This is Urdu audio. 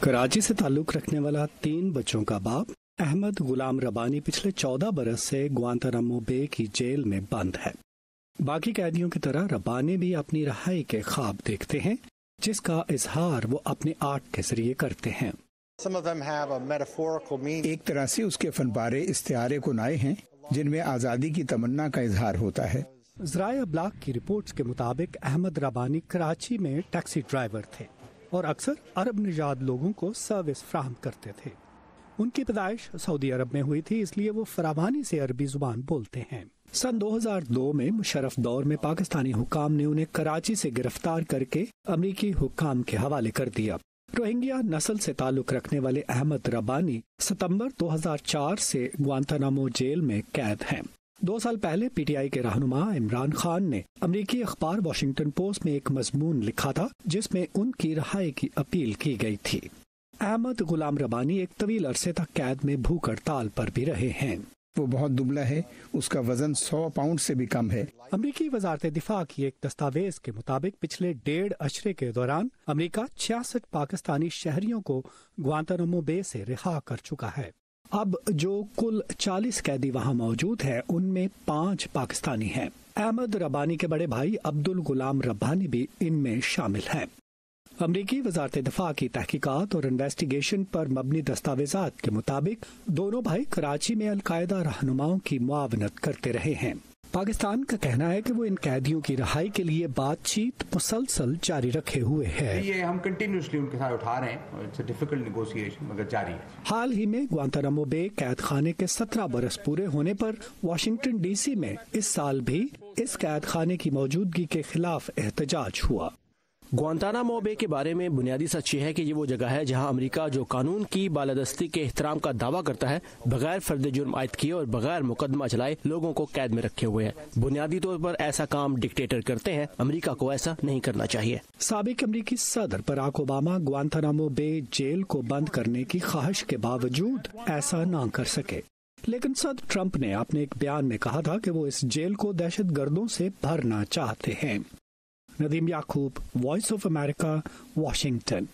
کراچی سے تعلق رکھنے والا 3 بچوں کا باپ احمد غلام ربانی پچھلے 14 برس سے گوانتانامو بے کی جیل میں بند ہے۔ باقی قیدیوں کی طرح ربانی بھی اپنی رہائی کے خواب دیکھتے ہیں، جس کا اظہار وہ اپنے آرٹ کے ذریعے کرتے ہیں۔ ایک طرح سے اس کے فن پارے استعارے کو نائے ہیں جن میں آزادی کی تمنا کا اظہار ہوتا ہے۔ ذرائع ابلاغ کی رپورٹس کے مطابق احمد ربانی کراچی میں ٹیکسی ڈرائیور تھے اور اکثر عرب نژاد لوگوں کو سروس فراہم کرتے تھے۔ ان کی پیدائش سعودی عرب میں ہوئی تھی، اس لیے وہ فراوانی سے عربی زبان بولتے ہیں۔ سن 2002 میں مشرف دور میں پاکستانی حکام نے انہیں کراچی سے گرفتار کر کے امریکی حکام کے حوالے کر دیا۔ روہنگیا نسل سے تعلق رکھنے والے احمد ربانی ستمبر 2004 سے گوانتانامو جیل میں قید ہیں۔ 2 سال پہلے پی ٹی آئی کے رہنما عمران خان نے امریکی اخبار واشنگٹن پوسٹ میں ایک مضمون لکھا تھا جس میں ان کی رہائی کی اپیل کی گئی تھی۔ احمد غلام ربانی ایک طویل عرصے تک قید میں بھوک ہڑتال پر بھی رہے ہیں۔ وہ بہت دبلا ہے، اس کا وزن 100 پاؤنڈ سے بھی کم ہے۔ امریکی وزارت دفاع کی ایک دستاویز کے مطابق پچھلے 1.5 عشرے کے دوران امریکہ 66 پاکستانی شہریوں کو گوانتانامو بے سے رہا کر چکا ہے۔ اب جو کل 40 قیدی وہاں موجود ہیں ان میں 5 پاکستانی ہیں۔ احمد ربانی کے بڑے بھائی عبدالغلام ربانی بھی ان میں شامل ہیں۔ امریکی وزارت دفاع کی تحقیقات اور انویسٹیگیشن پر مبنی دستاویزات کے مطابق دونوں بھائی کراچی میں القاعدہ رہنماؤں کی معاونت کرتے رہے ہیں۔ پاکستان کا کہنا ہے کہ وہ ان قیدیوں کی رہائی کے لیے بات چیت مسلسل جاری رکھے ہوئے ہے۔ یہ ہم کنٹینیوسلی ان کے ساتھ اٹھا رہے ہیں، اٹس اے ڈیفیکلٹ نیگوشیشن مگر جاری ہے۔ حال ہی میں گوانتانامو بے قید خانے کے 17 برس پورے ہونے پر واشنگٹن ڈی سی میں اس سال بھی اس قید خانے کی موجودگی کے خلاف احتجاج ہوا۔ گوانتانامو بے کے بارے میں بنیادی سچ یہ ہے کہ یہ وہ جگہ ہے جہاں امریکہ جو قانون کی بالادستی کے احترام کا دعویٰ کرتا ہے، بغیر فرد جرم عائد کیے اور بغیر مقدمہ چلائے لوگوں کو قید میں رکھے ہوئے ہے۔ بنیادی طور پر ایسا کام ڈکٹیٹر کرتے ہیں، امریکہ کو ایسا نہیں کرنا چاہیے۔ سابق امریکی صدر براک اوباما گوانتانامو بے جیل کو بند کرنے کی خواہش کے باوجود ایسا نہ کر سکے، لیکن صدر ٹرمپ نے اپنے ایک بیان میں کہا تھا کہ وہ اس جیل کو دہشت گردوں سے بھرنا چاہتے ہیں۔ ندیم یعقوب، وائس آف امریکہ، واشنگٹن۔